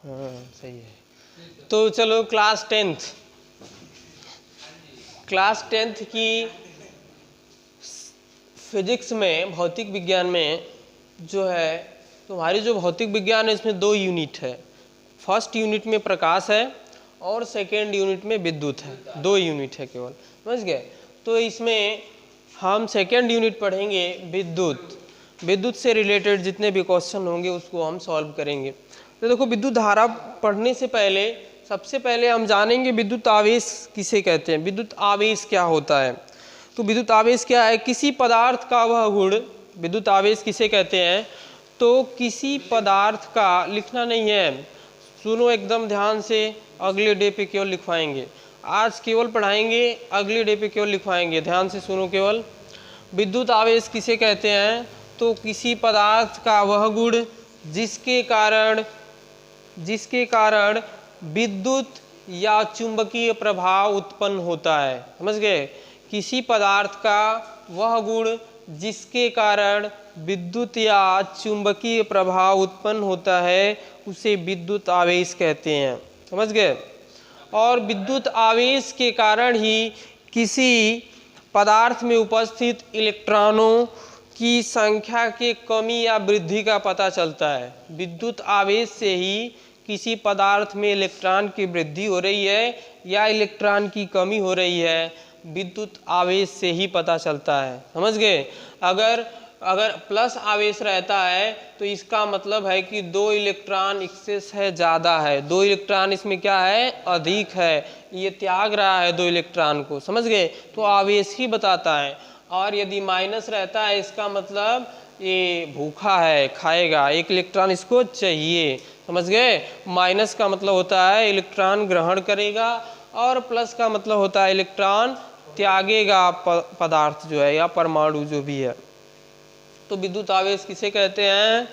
हाँ सही है। तो चलो क्लास टेंथ की फिजिक्स में, भौतिक विज्ञान में जो है, तुम्हारी जो भौतिक विज्ञान है इसमें 2 यूनिट है। फर्स्ट यूनिट में प्रकाश है और सेकेंड यूनिट में विद्युत है। 2 यूनिट है केवल, समझ गए। तो इसमें हम सेकेंड यूनिट पढ़ेंगे विद्युत से रिलेटेड जितने भी क्वेश्चन होंगे उसको हम सॉल्व करेंगे। तो देखो, विद्युत धारा पढ़ने से पहले सबसे पहले हम जानेंगे विद्युत आवेश किसे कहते हैं, विद्युत आवेश क्या होता है। तो विद्युत आवेश क्या है? किसी पदार्थ का वह गुण, विद्युत आवेश किसे कहते हैं? तो किसी पदार्थ का, लिखना नहीं है, सुनो एकदम ध्यान से, अगले डे पे केवल लिखवाएंगे। आज केवल पढ़ाएंगे, अगले डे पे केवल लिखवाएंगे। ध्यान से सुनो केवल। विद्युत आवेश किसे कहते हैं? तो किसी पदार्थ का वह गुण जिसके कारण विद्युत या चुंबकीय प्रभाव उत्पन्न होता है। समझ गए? किसी पदार्थ का वह गुण जिसके कारण विद्युत या चुंबकीय प्रभाव उत्पन्न होता है उसे विद्युत आवेश कहते हैं। समझ गए? और विद्युत आवेश के कारण ही किसी पदार्थ में उपस्थित इलेक्ट्रॉनों की संख्या के कमी या वृद्धि का पता चलता है। विद्युत आवेश से ही किसी पदार्थ में इलेक्ट्रॉन की वृद्धि हो रही है या इलेक्ट्रॉन की कमी हो रही है, विद्युत आवेश से ही पता चलता है। समझ गए? अगर प्लस आवेश रहता है तो इसका मतलब है कि 2 इलेक्ट्रॉन एक्सेस है, ज़्यादा है, 2 इलेक्ट्रॉन इसमें क्या है? अधिक है, ये त्याग रहा है 2 इलेक्ट्रॉन को। समझ गए? तो आवेश ही बताता है। और यदि माइनस रहता है इसका मतलब ये भूखा है, खाएगा, 1 इलेक्ट्रॉन इसको चाहिए। समझ गए? माइनस का मतलब होता है इलेक्ट्रॉन ग्रहण करेगा और प्लस का मतलब होता है इलेक्ट्रॉन त्यागेगा पदार्थ जो है या परमाणु जो भी है। तो विद्युत आवेश किसे कहते हैं?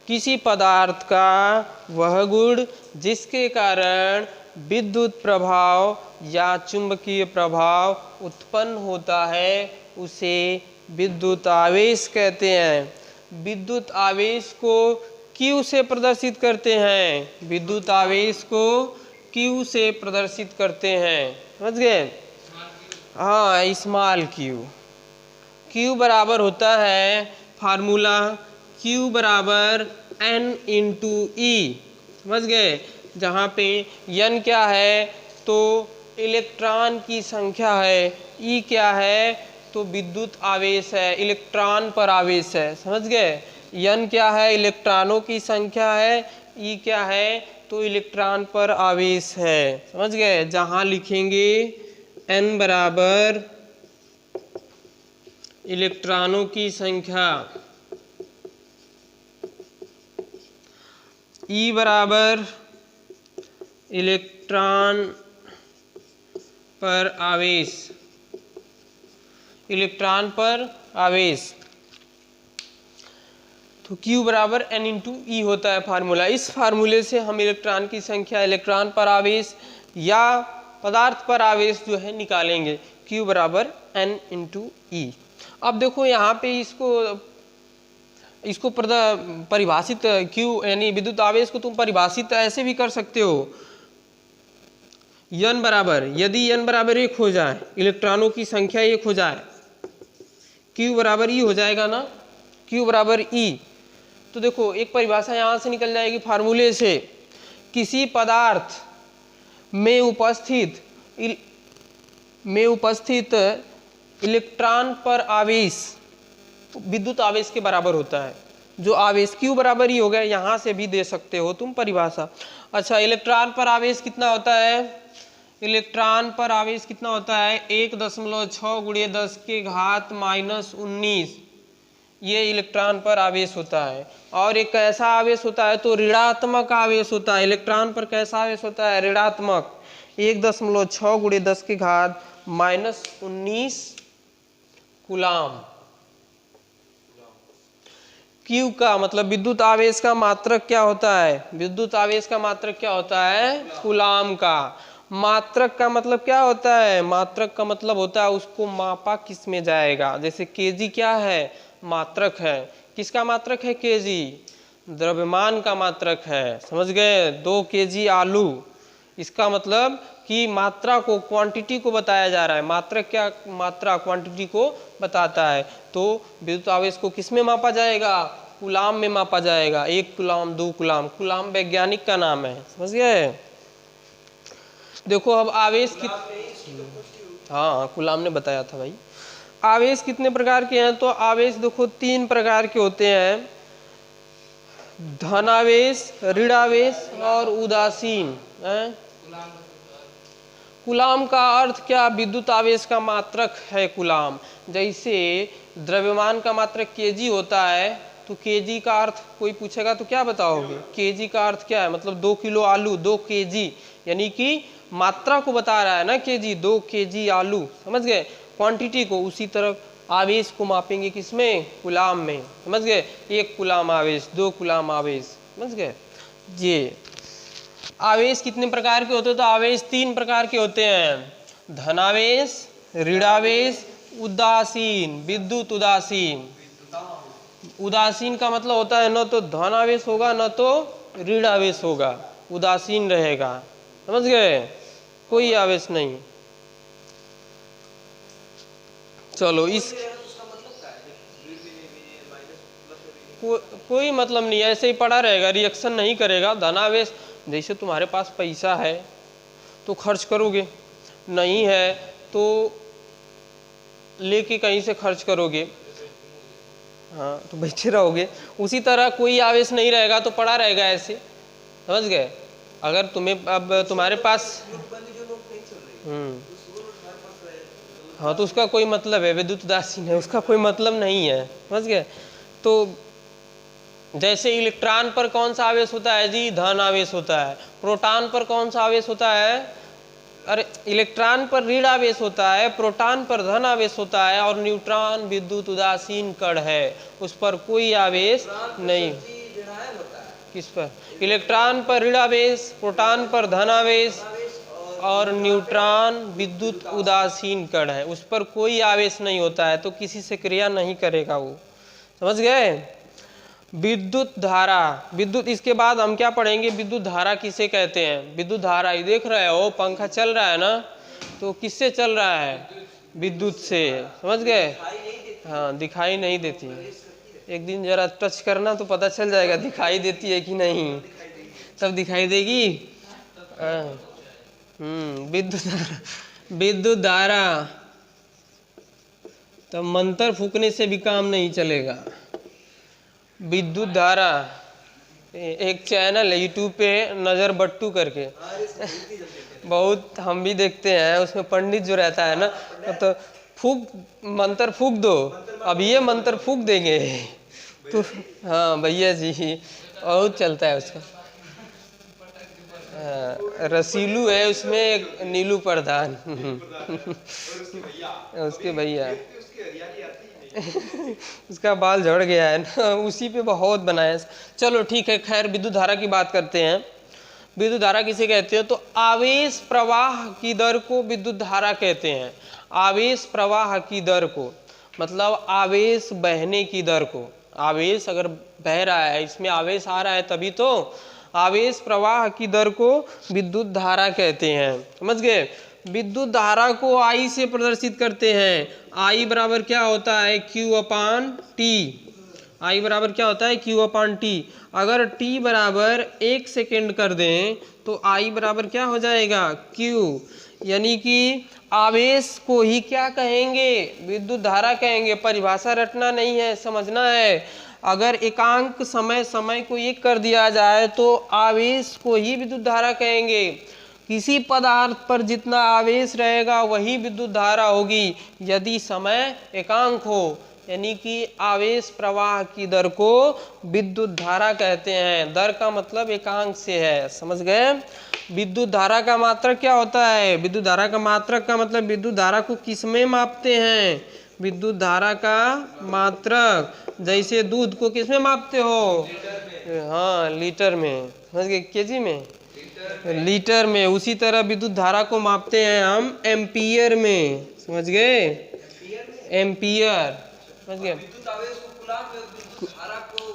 किसी पदार्थ का वह गुण जिसके कारण विद्युत प्रभाव या चुंबकीय प्रभाव उत्पन्न होता है उसे विद्युत आवेश कहते हैं। विद्युत आवेश को Q से प्रदर्शित करते हैं। विद्युत आवेश को Q से प्रदर्शित करते हैं। समझ गए? हाँ, स्मॉल Q बराबर होता है फार्मूला Q बराबर N इंटू E। समझ गए? जहाँ पे N क्या है? तो इलेक्ट्रॉन की संख्या है, E क्या है? तो विद्युत आवेश है, इलेक्ट्रॉन पर आवेश है। समझ गए? N क्या है? इलेक्ट्रॉनों की संख्या है, E क्या है? तो इलेक्ट्रॉन पर आवेश है। समझ गए? जहाँ लिखेंगे N बराबर इलेक्ट्रॉनों की संख्या, E बराबर इलेक्ट्रॉन पर आवेश, इलेक्ट्रॉन पर आवेश, तो Q बराबर N इंटू E होता है फार्मूला। इस फार्मूले से हम इलेक्ट्रॉन की संख्या, इलेक्ट्रॉन पर आवेश या पदार्थ पर आवेश जो है निकालेंगे। Q बराबर N इंटू E। अब देखो यहाँ पे इसको परिभाषित, Q यानी विद्युत आवेश को तुम परिभाषित ऐसे भी कर सकते हो। N बराबर, यदि N बराबर 1 हो जाए, इलेक्ट्रॉनों की संख्या 1 हो जाए, Q बराबर E हो जाएगा ना, Q बराबर E। तो देखो एक परिभाषा यहाँ से निकल जाएगी फार्मूले से, किसी पदार्थ में उपस्थित इलेक्ट्रॉन पर आवेश विद्युत आवेश के बराबर होता है। जो आवेश Q बराबर ही हो गया, यहाँ से भी दे सकते हो तुम परिभाषा। अच्छा, इलेक्ट्रॉन पर आवेश कितना होता है? इलेक्ट्रॉन पर आवेश कितना होता है? 1.6 × 10⁻⁻19 ये इलेक्ट्रॉन पर आवेश होता है। और एक कैसा आवेश होता है? तो ऋणात्मक आवेश होता है। इलेक्ट्रॉन पर कैसा आवेश होता है? ऋणात्मक, 1.6 × 10⁻⁻19 कूलाम। Q का मतलब विद्युत आवेश का मात्रक क्या होता है? विद्युत आवेश का मात्रक क्या होता है? कूलाम का। मात्रक का मतलब क्या होता है? मात्रक का मतलब होता है उसको मापा किस में जाएगा। जैसे kg क्या है? मात्रक है। किसका मात्रक है? kg। द्रव्यमान का मात्रक है। समझ गए? 2 केजी आलू, इसका मतलब कि मात्रा को, क्वांटिटी को बताया जा रहा है। मात्रक क्या? मात्रा, क्वांटिटी को बताता है। तो विद्युत आवेश को किस में मापा जाएगा? कूलाम में मापा जाएगा। 1 कूलाम, 2 कूलाम। कूलाम वैज्ञानिक का नाम है। समझ गए? देखो अब आवेश हाँ, कूलाम ने बताया था भाई। आवेश कितने प्रकार के हैं? तो आवेश देखो 3 प्रकार के होते हैं, धनावेश, ऋणावेश और उदासीन। कूलाम का अर्थ क्या? विद्युत आवेश का मात्रक है कूलाम। जैसे द्रव्यमान का मात्रक केजी होता है, तो केजी का अर्थ कोई पूछेगा तो क्या बताओगे? केजी का अर्थ क्या है? मतलब 2 किलो आलू, 2 केजी, यानी कि मात्रा को बता रहा है ना केजी, 2 केजी आलू। समझ गए? क्वांटिटी को। उसी तरह आवेश को मापेंगे किसमें? कूलाम में। समझ गए? 1 कूलाम आवेश, 2 कूलाम आवेश। समझ गए? ये आवेश कितने प्रकार के होते हैं? तो आवेश 3 प्रकार के होते हैं, धनावेश, ऋणावेश, उदासीन, विद्युत उदासीन। उदासीन का मतलब होता है न तो धनावेश होगा न तो ऋणावेश होगा, उदासीन रहेगा। समझ गए? कोई आवेश नहीं। चलो इस कोई मतलब नहीं, ऐसे ही पड़ा रहेगा, रिएक्शन नहीं करेगा। धनावेश, जैसे तुम्हारे पास पैसा है तो खर्च करोगे, नहीं है तो लेके कहीं से खर्च करोगे, हाँ तो बैठे रहोगे। उसी तरह कोई आवेश नहीं रहेगा तो पड़ा रहेगा ऐसे। समझ गए? अगर तुम्हें अब तुम्हारे पास हाँ तो उसका कोई मतलब है, विद्युत उदासीन है, उसका कोई मतलब नहीं है। समझ गए? तो जैसे इलेक्ट्रॉन पर कौन सा आवेश होता है जी? धन आवेश होता है। प्रोटॉन पर कौन सा आवेश होता है? अरे इलेक्ट्रॉन पर ऋण आवेश होता है, प्रोटॉन पर धन आवेश होता है, और न्यूट्रॉन विद्युत उदासीन कण है, उस पर कोई आवेश नहीं। किस पर? इलेक्ट्रॉन पर ऋण आवेश, प्रोटॉन पर धन आवेश, और न्यूट्रॉन विद्युत उदासीन कण है, उस पर कोई आवेश नहीं होता है, तो किसी से क्रिया नहीं करेगा वो। समझ गए? विद्युत धारा, विद्युत, इसके बाद हम क्या पढ़ेंगे? विद्युत धारा किसे कहते हैं? विद्युत धारा, ये देख रहे हो पंखा चल रहा है ना, तो किससे चल रहा है? विद्युत से। समझ गए? हाँ, दिखाई नहीं देती। एक दिन जरा टच करना तो पता चल जाएगा दिखाई देती है कि नहीं। सब दिखाई देगी। विद्युत धारा, विद्युत धारा, तो मंत्र फूकने से भी काम नहीं चलेगा। विद्युत धारा, एक चैनल है यूट्यूब पे, नजर बट्टू करके बहुत हम भी देखते हैं, उसमें पंडित जो रहता है ना, तो मंत्र फूक दो, अब ये मंत्र फूक देंगे तो हाँ भैया जी, बहुत चलता है उसका। रसीलू है उसमें, एक नीलू प्रधान उसके भैया उसका बाल झड़ गया है ना, उसी पे बहुत बनाया। चलो ठीक है, खैर विद्युत धारा की बात करते हैं। विद्युत धारा किसे कहते हैं? तो आवेश प्रवाह की दर को विद्युत धारा कहते हैं। आवेश प्रवाह की दर को, मतलब आवेश बहने की दर को। आवेश अगर बह रहा है, इसमें आवेश आ रहा है, तभी तो आवेश प्रवाह की दर को विद्युत धारा कहते हैं। समझ गए? विद्युत धारा को I से प्रदर्शित करते हैं। I बराबर क्या होता है? Q/T। I बराबर क्या होता है? Q/T। अगर T बराबर 1 सेकेंड कर दें तो I बराबर क्या हो जाएगा? Q। यानी कि आवेश को ही क्या कहेंगे? विद्युत धारा कहेंगे। परिभाषा रटना नहीं है, समझना है। अगर एकांक समय को 1 कर दिया जाए तो आवेश को ही विद्युत धारा कहेंगे। किसी पदार्थ पर जितना आवेश रहेगा वही विद्युत धारा होगी यदि समय एकांक हो, यानी कि आवेश प्रवाह की दर को विद्युत धारा कहते हैं। दर का मतलब एकांक से है। समझ गए? विद्युत धारा का मात्रक क्या होता है? विद्युत धारा का मात्रक का मतलब विद्युत धारा को किसमें मापते हैं? विद्युत धारा का मात्रक, जैसे दूध को किसमें मापते हो? हाँ, लीटर में। समझ गए? केजी में, लीटर में। उसी तरह विद्युत धारा को मापते हैं हम एम्पियर में। समझ गए? एम्पियर। समझ गए?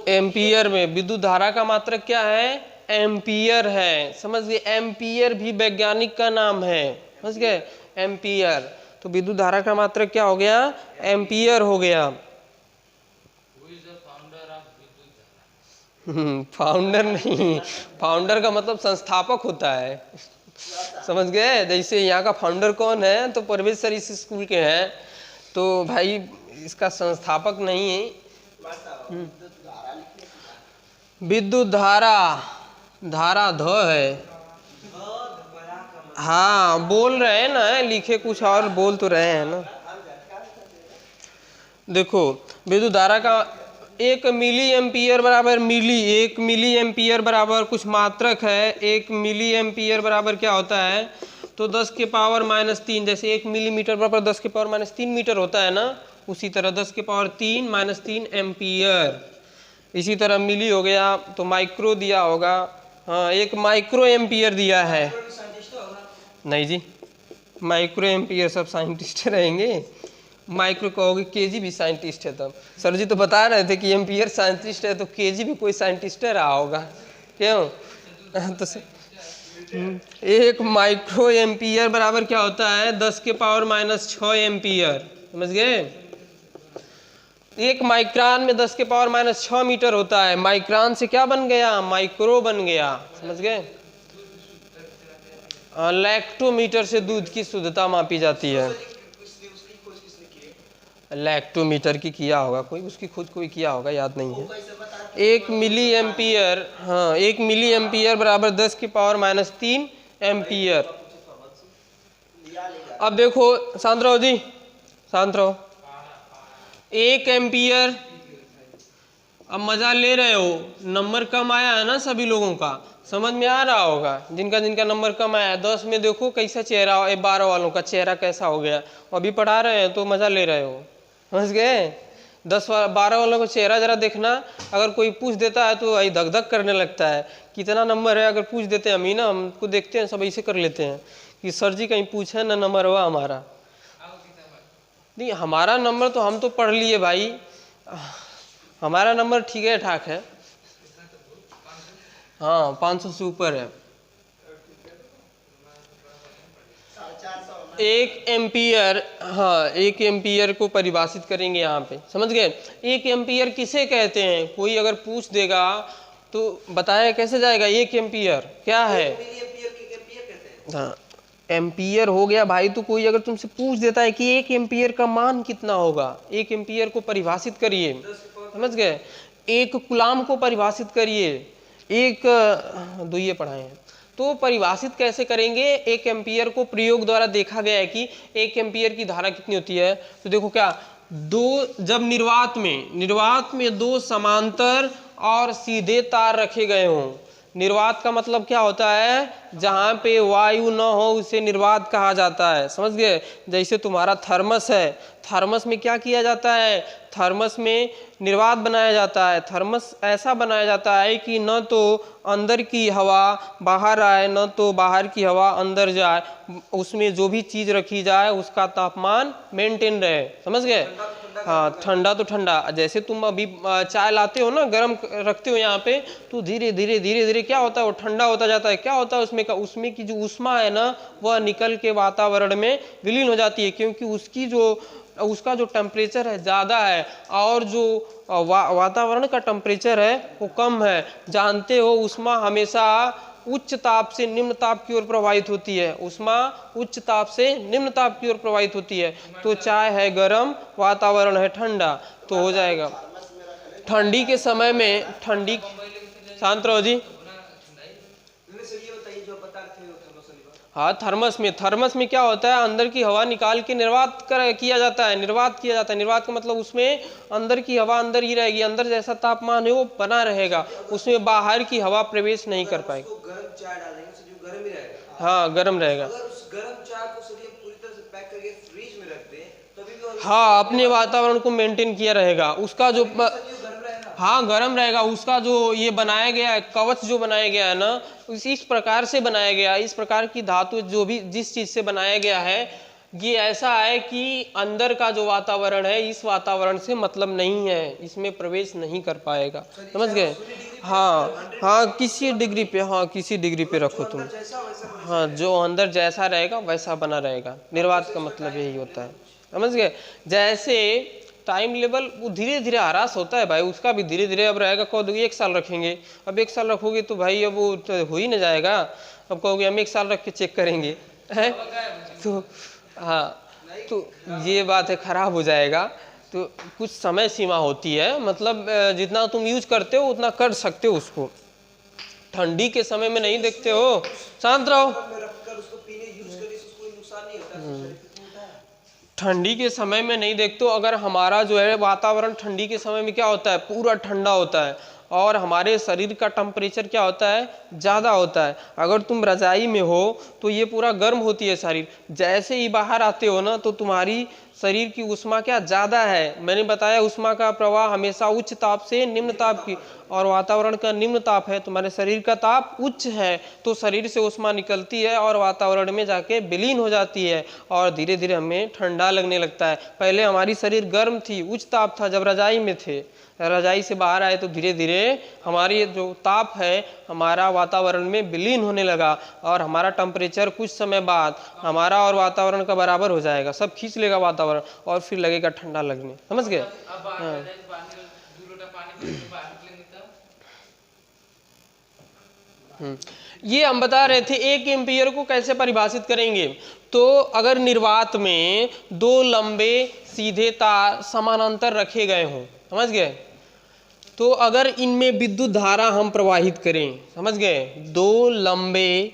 एम्पियर में। विद्युत धारा का मात्रक क्या है? एम्पियर है। समझ गए? एम्पियर भी वैज्ञानिक का नाम है। समझ गए? एम्पियर। तो विद्युत धारा का मात्रक क्या हो गया? एम्पियर हो गया। फाउंडर नहीं, फाउंडर का मतलब संस्थापक होता है। समझ गए? जैसे यहाँ का फाउंडर कौन है? तो परवेज सर इस स्कूल के हैं, तो भाई इसका संस्थापक नहीं है। विद्युत धारा, धारा ध है। हाँ बोल रहे हैं ना, लिखे कुछ और बोल तो रहे हैं ना। देखो विद्युत धारा का 1 मिली एम्पियर बराबर मिली, 1 मिली एम्पियर बराबर कुछ मात्रक है। 1 मिली एम्पियर बराबर क्या होता है? तो 10 के पावर -3, जैसे 1 मिलीमीटर बराबर 10 के पावर -3 मीटर होता है ना, उसी तरह 10 के पावर 3 -3 एम्पियर। इसी तरह मिली हो गया तो माइक्रो दिया होगा। हाँ 1 माइक्रो एम्पियर दिया है। नहीं जी, माइक्रो एम्पियर सब साइंटिस्ट रहेंगे। माइक्रो कहोगे, केजी भी साइंटिस्ट है। तब सर जी तो बता रहे थे कि एम्पियर साइंटिस्ट है, तो केजी भी कोई साइंटिस्ट रहा होगा, क्यों? तो 1 माइक्रो एम्पियर बराबर क्या होता है? 10 के पावर -6 एम्पियर। समझ गए? 1 माइक्रोन में 10 के पावर -6 मीटर होता है। माइक्रोन से क्या बन गया? माइक्रो बन गया। समझ गए? लैक्टोमीटर से दूध की शुद्धता मापी जाती है। लैक्टोमीटर की किया होगा कोई, उसकी खुद कोई किया होगा, याद नहीं है। 1 मिली एम्पियर, हाँ 1 मिली एम्पियर बराबर 10 की पावर -3 एम्पियर। अब देखो, शांत रहो जी, शांत रहो। 1 एम्पियर, अब मजा ले रहे हो, नंबर कम आया है ना सभी लोगों का, समझ में आ रहा होगा। जिनका जिनका नंबर कम आया है, 10 में देखो कैसा चेहरा, 12 वालों का चेहरा कैसा हो गया। अभी पढ़ा रहे हैं तो मजा ले रहे हो। समझ गए? 12 वालों का चेहरा जरा देखना। अगर कोई पूछ देता है तो वही धक धक करने लगता है, कितना नंबर है। अगर पूछ देते हैं, हम ही ना, हमको देखते हैं सब ऐसे कर लेते हैं कि सर जी कहीं पूछे ना नंबर हुआ हमारा। नहीं हमारा नंबर तो हम तो पढ़ लिए भाई, हमारा नंबर ठीक है, ठाक है। हाँ 500 से ऊपर है। 1 एम्पियर, हाँ 1 एम्पियर को परिभाषित करेंगे यहाँ पे। समझ गए? 1 एम्पियर किसे कहते हैं? कोई अगर पूछ देगा तो बताया कैसे जाएगा? 1 एम्पियर क्या है? हाँ एम्पियर हो गया भाई। तो कोई अगर तुमसे पूछ देता है कि 1 एम्पियर का मान कितना होगा, 1 एम्पियर को परिभाषित करिए। समझ गए? 1 कूलाम को परिभाषित करिए। 1 दो ये पढ़ाए हैं, तो परिभाषित कैसे करेंगे? 1 एम्पियर को प्रयोग द्वारा देखा गया है कि 1 एम्पियर की धारा कितनी होती है। तो देखो क्या, जब निर्वात में 2 समांतर और सीधे तार रखे गए हों। निर्वात का मतलब क्या होता है? जहाँ पे वायु न हो उसे निर्वात कहा जाता है। समझ गए? जैसे तुम्हारा थर्मस है, थर्मस में क्या किया जाता है? थर्मस में निर्वात बनाया जाता है। थर्मस ऐसा बनाया जाता है कि न तो अंदर की हवा बाहर आए, न तो बाहर की हवा अंदर जाए। उसमें जो भी चीज़ रखी जाए उसका तापमान मेंटेन रहे। समझ गए? हाँ ठंडा तो ठंडा, जैसे तुम अभी चाय लाते हो ना, गर्म रखते हो यहाँ पे, तो धीरे धीरे धीरे धीरे क्या होता है? वो ठंडा होता जाता है। क्या होता है उसमें की जो ऊष्मा है ना, वह निकल के वातावरण में विलीन हो जाती है, क्योंकि उसका जो टेम्परेचर है ज़्यादा है और जो वातावरण का टेम्परेचर है वो कम है। जानते हो ऊष्मा हमेशा उच्च ताप से निम्न ताप की ओर प्रवाहित होती है। ऊष्मा उच्च ताप से निम्न ताप की ओर प्रवाहित होती है। तो चाय है गर्म, वातावरण है ठंडा, तो हो जाएगा। ठंडी के समय में शांत रहो जी। हाँ थर्मस में क्या होता है? अंदर की हवा निकाल के निर्वात किया जाता है। निर्वात का मतलब उसमें अंदर की हवा अंदर ही रहेगी, अंदर जैसा तापमान है वो बना रहेगा, उसमें बाहर की हवा प्रवेश नहीं कर पाएगी। गर्म चाय डालेंगे तो जो गर्म ही रहेगा। हाँ गर्म रहेगा। अगर उस गर्म चाय को पूरी तरह से पैक करके फ्रिज में रख दें तो भी हाँ अपने वातावरण को मेंटेन किया रहेगा। उसका जो हाँ गर्म रहेगा। उसका जो ये बनाया गया है, कवच जो बनाया गया है ना, इस प्रकार से बनाया गया है। इस प्रकार की धातु जो भी जिस चीज से बनाया गया है, ये ऐसा है कि अंदर का जो वातावरण है इस वातावरण से मतलब नहीं है, इसमें प्रवेश नहीं कर पाएगा। समझ गए? हाँ हाँ, किसी डिग्री पे, हाँ किसी डिग्री पे रखो तुम, हाँ जो अंदर जैसा रहेगा वैसा बना रहेगा। निर्वात का मतलब यही होता है। समझ गए? जैसे टाइम लेवल वो धीरे धीरे ह्रास होता है भाई, उसका भी धीरे धीरे अब रहेगा। कहोगे 1 साल रखेंगे, अब 1 साल रखोगे तो भाई अब वो तो हो ही ना जाएगा। अब कहोगे हम 1 साल रख के चेक करेंगे, है तो हाँ, तो ये बात है, खराब हो जाएगा। तो कुछ समय सीमा होती है, मतलब जितना तुम यूज करते हो उतना कर सकते हो उसको। ठंडी के समय में नहीं देखते हो, शांत रहो। ठंडी के समय में नहीं देखते हो। अगर हमारा जो है वातावरण ठंडी के समय में क्या होता है, पूरा ठंडा होता है, और हमारे शरीर का टेम्परेचर क्या होता है, ज़्यादा होता है। अगर तुम रजाई में हो तो ये पूरा गर्म होती है शरीर, जैसे ही बाहर आते हो ना तो तुम्हारी शरीर की उष्मा क्या ज़्यादा है। मैंने बताया उष्मा का प्रवाह हमेशा उच्च ताप से निम्न ताप की, और वातावरण का निम्न ताप है, तुम्हारे शरीर का ताप उच्च है, तो शरीर से उष्मा निकलती है और वातावरण में जाके विलीन हो जाती है, और धीरे धीरे हमें ठंडा लगने लगता है। पहले हमारी शरीर गर्म थी, उच्च ताप था जब रजाई में थे, रजाई से बाहर आए तो धीरे धीरे हमारी जो ताप है हमारा वातावरण में विलीन होने लगा, और हमारा टेम्परेचर कुछ समय बाद हमारा और वातावरण का बराबर हो जाएगा, सब खींच लेगा वातावरण, और फिर लगेगा ठंडा लगने। समझ गए? हाँ। ये हम बता रहे थे 1 एम्पियर को कैसे परिभाषित करेंगे। तो अगर निर्वात में 2 लंबे सीधे तार समानांतर रखे गए हों, समझ गए, तो अगर इनमें विद्युत धारा हम प्रवाहित करें, समझ गए, 2 लंबे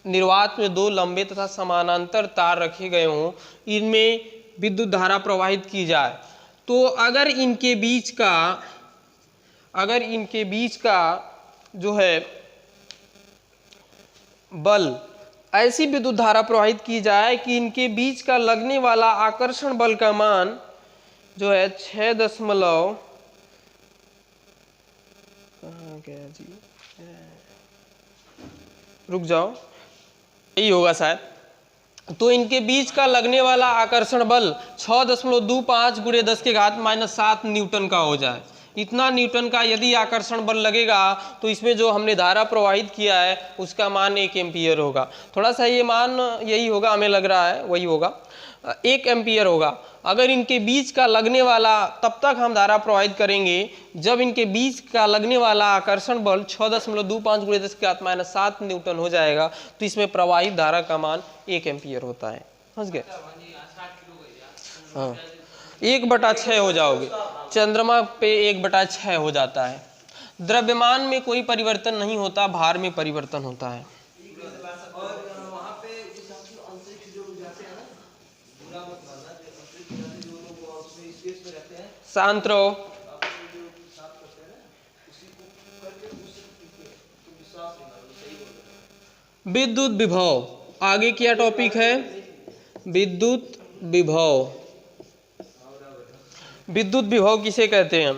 निर्वात में 2 लंबे तथा समानांतर तार रखे गए हों, इनमें विद्युत धारा प्रवाहित की जाए, तो अगर इनके बीच का जो है बल, ऐसी विद्युत धारा प्रवाहित की जाए कि इनके बीच का लगने वाला आकर्षण बल का मान जो है 6 रुक जाओ, यही होगा शायद। तो इनके बीच का लगने वाला आकर्षण बल 6.25 × 10⁻⁷ न्यूटन का हो जाए। इतना न्यूटन का यदि आकर्षण बल लगेगा तो इसमें जो हमने धारा प्रवाहित किया है उसका मान 1 एम्पियर होगा। थोड़ा सा ये मान यही होगा, हमें लग रहा है वही होगा, 1 एम्पियर होगा। अगर इनके बीच का लगने वाला, तब तक हम धारा प्रवाहित करेंगे जब इनके बीच का लगने वाला आकर्षण बल 6.25 × 10⁻⁷ न्यूटन हो जाएगा, तो इसमें प्रवाहित धारा का मान 1 एम्पियर होता है। समझ गए? हाँ, 1/6 हो जाओगे, चंद्रमा पे 1/6 हो जाता है। द्रव्यमान में कोई परिवर्तन नहीं होता, भार में परिवर्तन होता है। शांत रहो। विद्युत विभव, आगे क्या टॉपिक है? विद्युत विभव। विद्युत विभव किसे कहते हैं?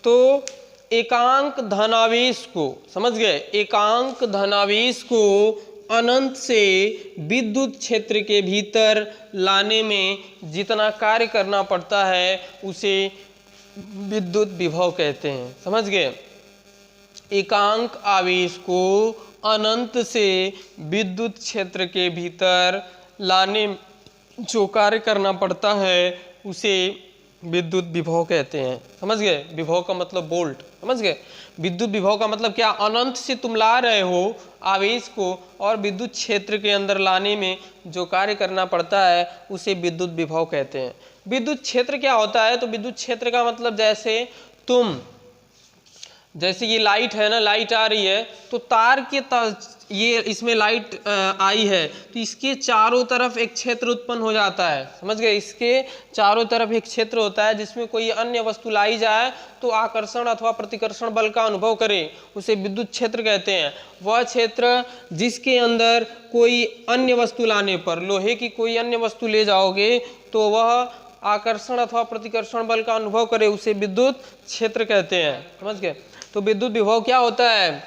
तो एकांक धनावेश को, समझ गए, एकांक धनावेश को अनंत से विद्युत क्षेत्र के भीतर लाने में जितना कार्य करना पड़ता है उसे विद्युत विभव कहते हैं। समझ गए? एकांक आवेश को अनंत से विद्युत क्षेत्र के भीतर लाने जो कार्य करना पड़ता है उसे विद्युत विभव कहते हैं। समझ गए? विभव का मतलब वोल्ट। समझ गए? विद्युत विभव का मतलब क्या? अनंत से तुम ला रहे हो आवेश को, और विद्युत क्षेत्र के अंदर लाने में जो कार्य करना पड़ता है उसे विद्युत विभव कहते हैं। विद्युत क्षेत्र क्या होता है? तो विद्युत क्षेत्र का मतलब जैसे ये लाइट है ना, लाइट आ रही है तो तार के ये इसमें लाइट आई है तो इसके चारों तरफ एक क्षेत्र उत्पन्न हो जाता है। समझ गए? इसके चारों तरफ एक क्षेत्र होता है जिसमें कोई अन्य वस्तु लाई जाए तो आकर्षण अथवा प्रतिकर्षण बल का अनुभव करे, उसे विद्युत क्षेत्र कहते हैं। वह क्षेत्र जिसके अंदर कोई अन्य वस्तु लाने पर, लोहे की कोई अन्य वस्तु ले जाओगे तो वह आकर्षण अथवा प्रतिकर्षण बल का अनुभव करे, उसे विद्युत क्षेत्र कहते हैं। समझ गए? तो विद्युत विभव क्या होता है?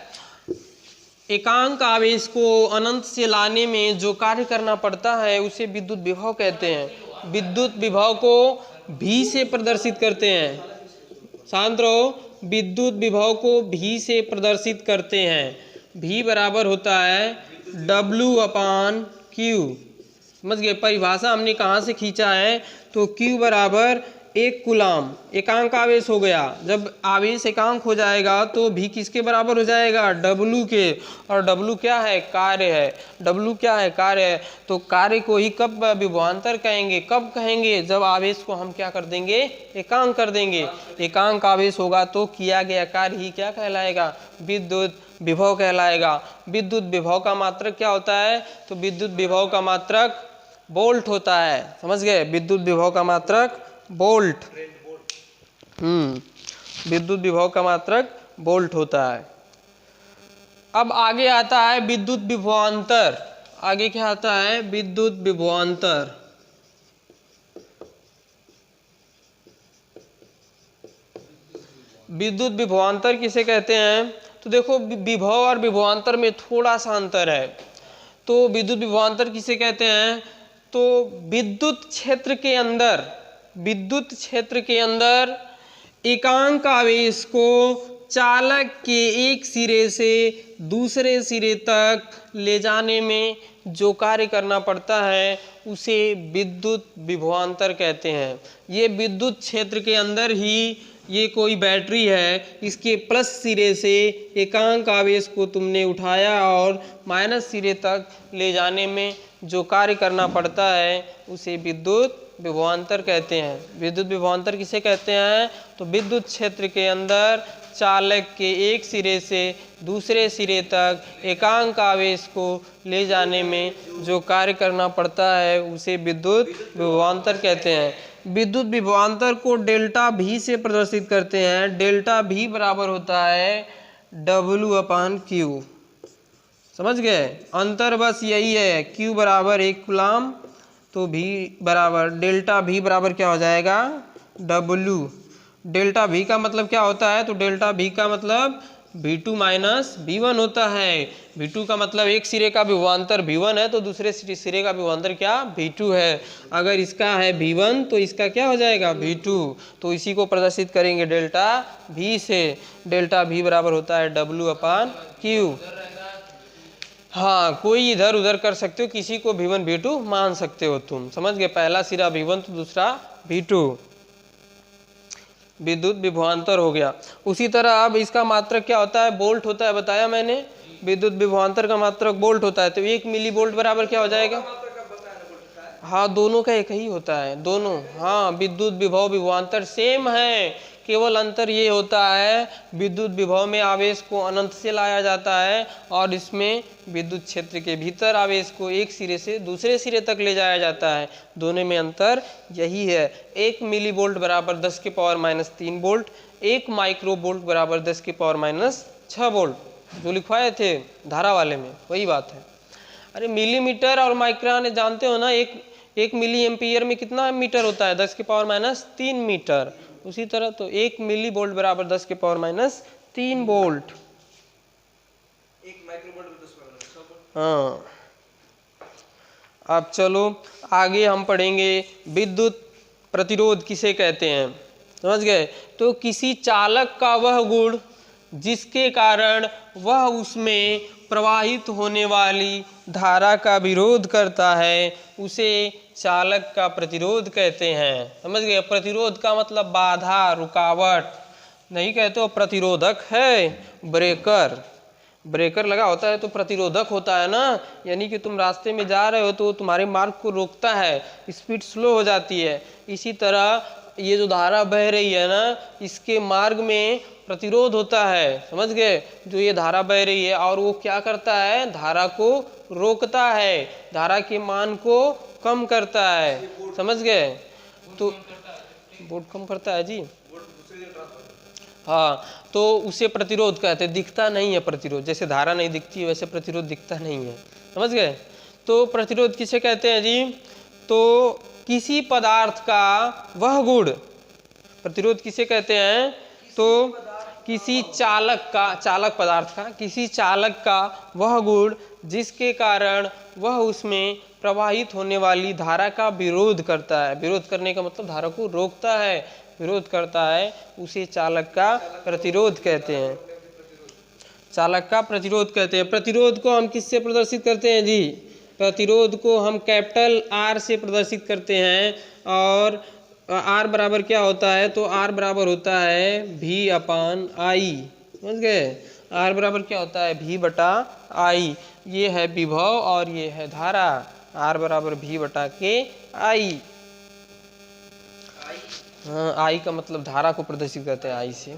एकांक आवेश को अनंत से लाने में जो कार्य करना पड़ता है उसे विद्युत विभव कहते हैं। विद्युत विभव को V से प्रदर्शित करते हैं। शांत रहो, विद्युत विभव को V से प्रदर्शित करते हैं। V बराबर होता है W/Q। समझ गए? परिभाषा हमने कहाँ से खींचा है, तो Q बराबर 1 कूलाम एकांक आवेश हो गया। जब आवेश एकांक हो जाएगा तो V किसके बराबर हो जाएगा? W के। और W क्या है? कार्य है। W क्या है? कार्य है। तो कार्य को ही कब विभवांतर कहेंगे? कब कहेंगे? जब आवेश को हम क्या कर देंगे? एकांक कर देंगे। एकांक आवेश होगा तो किया गया कार्य ही क्या कहलाएगा? विद्युत विभव कहलाएगा। विद्युत विभव का मात्रक क्या होता है? तो विद्युत विभव का मात्रक वोल्ट होता है। समझ गए? विद्युत विभव का मात्रक वोल्ट। विद्युत विभव का मात्रक वोल्ट होता है। अब आगे आता है विद्युत विभवांतर। आगे क्या आता है? विद्युत विभवांतर। विद्युत विभवांतर किसे कहते हैं? तो देखो, विभव और विभवांतर में थोड़ा सा अंतर है। तो विद्युत विभवांतर किसे कहते हैं? तो विद्युत क्षेत्र के अंदर एकांक आवेश को चालक के एक सिरे से दूसरे सिरे तक ले जाने में जो कार्य करना पड़ता है उसे विद्युत विभवांतर कहते हैं। ये विद्युत क्षेत्र के अंदर ही, ये कोई बैटरी है, इसके प्लस सिरे से एकांक आवेश को तुमने उठाया और माइनस सिरे तक ले जाने में जो कार्य करना पड़ता है उसे विद्युत विभवांतर कहते हैं। विद्युत विभवांतर किसे कहते हैं? तो विद्युत क्षेत्र के अंदर चालक के एक सिरे से दूसरे सिरे तक एकांक आवेश को ले जाने में जो कार्य करना पड़ता है उसे विद्युत विभवांतर कहते हैं। विद्युत विभवांतर को डेल्टा V से प्रदर्शित करते हैं। डेल्टा V बराबर होता है W/Q। समझ गए? अंतर बस यही है, Q बराबर 1 कूलाम, तो V बराबर डेल्टा V बराबर क्या हो जाएगा? W। डेल्टा V का मतलब क्या होता है? तो डेल्टा V का मतलब V2 माइनस V1 होता है। V2 का मतलब एक सिरे का विभवांतर V1 है तो दूसरे सिरे का विभवांतर क्या? V2 है। अगर इसका है V1 तो इसका क्या हो जाएगा? V2। तो इसी को प्रदर्शित करेंगे डेल्टा V से। डेल्टा V बराबर होता है W/Q। हाँ, कोई इधर उधर कर सकते हो, किसी को V1 V2 मान सकते हो तुम। समझ गए? पहला सिरा V1 तो दूसरा V2। विद्युत विभवांतर हो गया। उसी तरह अब इसका मात्रक क्या होता है? वोल्ट होता है, बताया मैंने। विद्युत विभवांतर का मात्रक वोल्ट होता है। तो 1 मिली वोल्ट बराबर क्या हो जाएगा? हाँ, दोनों का एक ही होता है, दोनों। हाँ, विद्युत विभव विभवांतर सेम है, केवल अंतर ये होता है विद्युत विभव में आवेश को अनंत से लाया जाता है और इसमें विद्युत क्षेत्र के भीतर आवेश को एक सिरे से दूसरे सिरे तक ले जाया जाता है। दोनों में अंतर यही है। 1 मिली वोल्ट बराबर 10⁻³ वोल्ट, 1 माइक्रो वोल्ट बराबर 10⁻6 वोल्ट। जो लिखवाए थे धारा वाले में वही बात है। अरे मिलीमीटर और माइक्रोन जानते हो ना? एक मिली एम्पियर में कितना मीटर होता है? 10⁻³ मीटर। उसी तरह तो 1 मिली वोल्ट बराबर 10⁻³ वोल्ट। 1 माइक्रोवोल्ट में 10⁻6 वोल्ट। हाँ, अब चलो आगे हम पढ़ेंगे विद्युत प्रतिरोध किसे कहते हैं। समझ गए? तो किसी चालक का वह गुण जिसके कारण वह उसमें प्रवाहित होने वाली धारा का विरोध करता है उसे चालक का प्रतिरोध कहते हैं। समझ गए? प्रतिरोध का मतलब बाधा, रुकावट नहीं कहते हो। प्रतिरोधक है ब्रेकर। ब्रेकर लगा होता है तो प्रतिरोधक होता है ना। यानी कि तुम रास्ते में जा रहे हो तो तुम्हारे मार्ग को रोकता है, स्पीड स्लो हो जाती है। इसी तरह ये जो धारा बह रही है ना, इसके मार्ग में प्रतिरोध होता है। समझ गए? जो ये धारा बह रही है और वो क्या करता है? धारा को रोकता है, धारा के मान को कम करता है। समझ गए? तो वोल्ट कम करता है जी। हाँ, तो उसे प्रतिरोध कहते हैं। दिखता नहीं है प्रतिरोध, जैसे धारा नहीं दिखती है वैसे प्रतिरोध दिखता नहीं है। समझ गए? तो प्रतिरोध किसे कहते हैं जी? तो किसी पदार्थ का वह गुण, प्रतिरोध किसे कहते हैं? तो किसी चालक पदार्थ का किसी चालक का वह गुण जिसके कारण वह उसमें प्रवाहित होने वाली धारा का विरोध करता है। विरोध करने का मतलब धारा को रोकता है, विरोध करता है, उसे चालक का प्रतिरोध कहते हैं। चालक का प्रतिरोध कहते हैं। प्रतिरोध को हम किससे प्रदर्शित करते हैं जी? प्रतिरोध को हम कैपिटल आर से प्रदर्शित करते हैं। और आर बराबर क्या होता है? तो आर बराबर होता है V अपान आई। समझ गए? आर बराबर क्या होता है? V बटा आई। ये है विभव और ये है धारा। आर बराबर V बटा के आई। हाँ, आई का मतलब धारा को प्रदर्शित करते हैं आई से।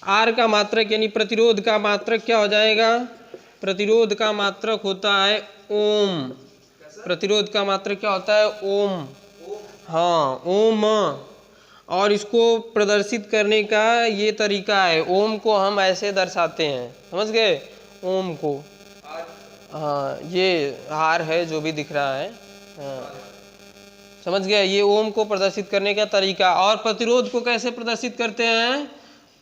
आर का मात्रक यानी प्रतिरोध का मात्रक क्या हो जाएगा? प्रतिरोध का मात्रक होता है ओम। प्रतिरोध का मात्रक क्या होता है? ओम। हाँ, ओम। और इसको प्रदर्शित करने का ये तरीका है। ओम को हम ऐसे दर्शाते हैं, समझ गए? ओम को, हाँ, ये हार है जो भी दिख रहा है, हाँ, समझ गए? ये ओम को प्रदर्शित करने का तरीका। और प्रतिरोध को कैसे प्रदर्शित करते हैं?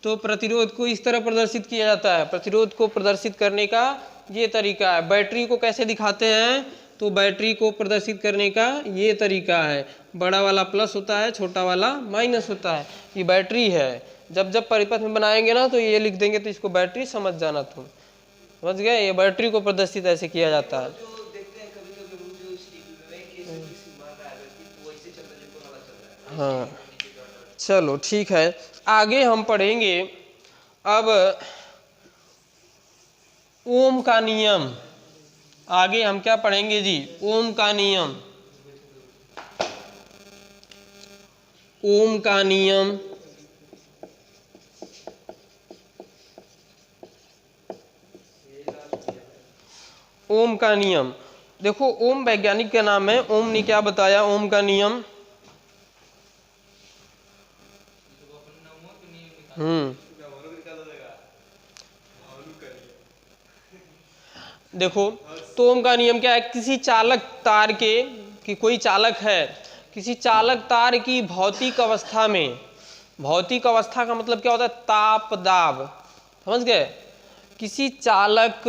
तो प्रतिरोध को इस तरह प्रदर्शित किया जाता है। प्रतिरोध को प्रदर्शित करने का ये तरीका है। बैटरी को कैसे दिखाते हैं? तो बैटरी को प्रदर्शित करने का ये तरीका है। बड़ा वाला प्लस होता है, छोटा वाला माइनस होता है। ये बैटरी है। जब जब परिपथ में बनाएंगे ना तो ये लिख देंगे, तो इसको बैटरी समझ जाना तुम। समझ गए? ये बैटरी को प्रदर्शित ऐसे किया जाता है। हाँ, चलो ठीक है, आगे हम पढ़ेंगे अब ओम का नियम। आगे हम क्या पढ़ेंगे जी? ओम का नियम। ओम का नियम, ओम का नियम। देखो, ओम वैज्ञानिक का नाम है। ओम ने क्या बताया? ओम का नियम, देखो, तो ओम का नियम क्या है? किसी चालक तार के, कि कोई चालक है, किसी चालक तार की भौतिक अवस्था में, भौतिक अवस्था का मतलब क्या होता है? ताप दाब। समझ गए? किसी चालक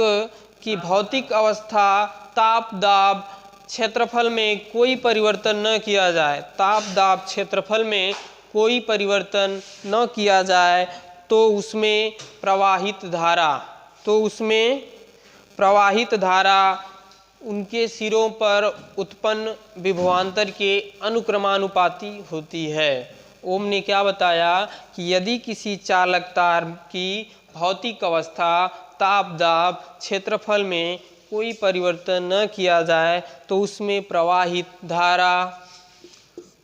की भौतिक अवस्था, ताप दाब, क्षेत्रफल में कोई परिवर्तन न किया जाए, ताप दाब क्षेत्रफल में कोई परिवर्तन न किया जाए, तो उसमें प्रवाहित धारा, तो उसमें प्रवाहित धारा उनके सिरों पर उत्पन्न विभवांतर के अनुक्रमानुपाती होती है। ओम ने क्या बताया? कि यदि किसी चालक तार की भौतिक अवस्था, ताप दाब, क्षेत्रफल में कोई परिवर्तन न किया जाए, तो उसमें प्रवाहित धारा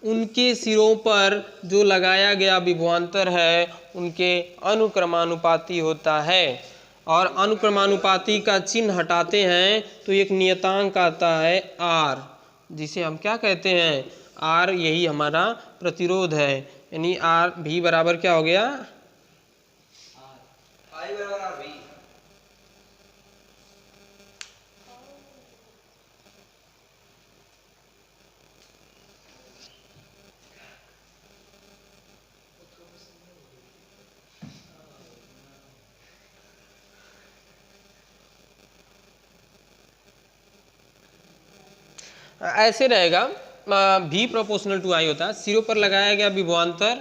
उनके सिरों पर जो लगाया गया विभवांतर है उनके अनुक्रमानुपाती होता है। और अनुक्रमानुपाती का चिन्ह हटाते हैं तो एक नियतांक आता है आर, जिसे हम क्या कहते हैं? आर। यही हमारा प्रतिरोध है। यानी आर भी बराबर क्या हो गया? आई बराबर आर भी। ऐसे रहेगा, V प्रोपोर्शनल टू आई होता है। सिरों पर लगाया गया विभवांतर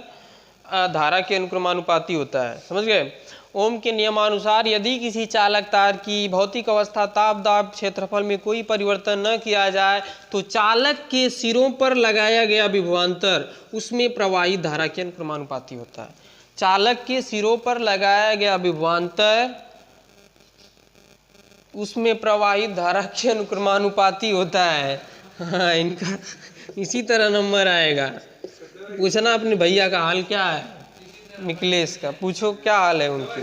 धारा के अनुक्रमानुपाती होता है। समझ गए? ओम के नियमानुसार यदि किसी चालक तार की भौतिक अवस्था, ताप दाब, क्षेत्रफल में कोई परिवर्तन न किया जाए, तो चालक के सिरों पर लगाया गया विभवांतर उसमें प्रवाहित धारा के अनुक्रमानुपाती होता है। चालक के सिरों पर लगाया गया विभवांतर उसमें प्रवाहित धारा के अनुक्रमानुपाती होता है। हाँ, इनका इसी तरह नंबर आएगा। पूछना अपने भैया का हाल क्या है, निकलेश का, पूछो क्या हाल है उनकी।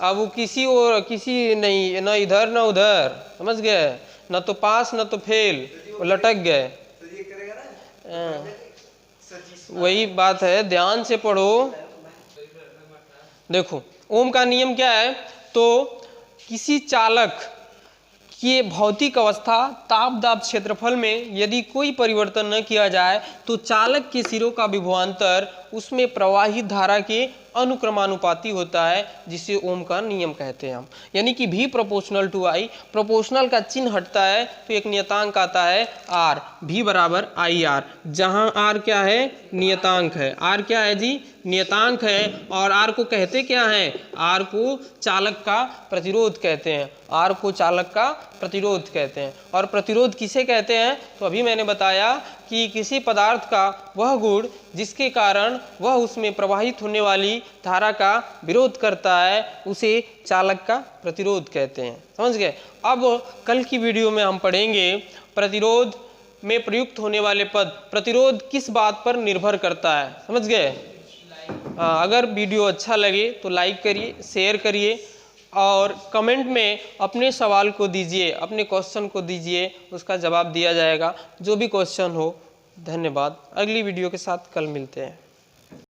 अब वो किसी नहीं, न इधर न उधर, समझ गए? न तो पास न तो फेल, वो लटक गए। वही बात है, ध्यान से पढ़ो। देखो, ओम का नियम क्या है? तो किसी चालक की भौतिक अवस्था, ताप दाब, क्षेत्रफल में यदि कोई परिवर्तन न किया जाए, तो चालक के सिरों का विभवांतर उसमें प्रवाहित धारा के अनुक्रमानुपाती होता है, जिसे ओम का नियम कहते हैं हम। यानी कि V proportional to I, proportional का चिन्ह हटता है तो एक नियतांक आता है R, V बराबर IR, जहां R क्या है, नियतांक है। R क्या है जी, नियतांक है। और R को कहते क्या है, R को चालक का प्रतिरोध कहते हैं। R को चालक का प्रतिरोध कहते हैं। और प्रतिरोध किसे कहते हैं, तो अभी मैंने बताया कि किसी पदार्थ का वह गुण जिसके कारण वह उसमें प्रवाहित होने वाली धारा का विरोध करता है, उसे चालक का प्रतिरोध कहते हैं। समझ गए। अब कल की वीडियो में हम पढ़ेंगे प्रतिरोध में प्रयुक्त होने वाले पद, प्रतिरोध किस बात पर निर्भर करता है। समझ गए। अगर वीडियो अच्छा लगे तो लाइक करिए, शेयर करिए और कमेंट में अपने सवाल को दीजिए, अपने क्वेश्चन को दीजिए, उसका जवाब दिया जाएगा जो भी क्वेश्चन हो। धन्यवाद। अगली वीडियो के साथ कल मिलते हैं।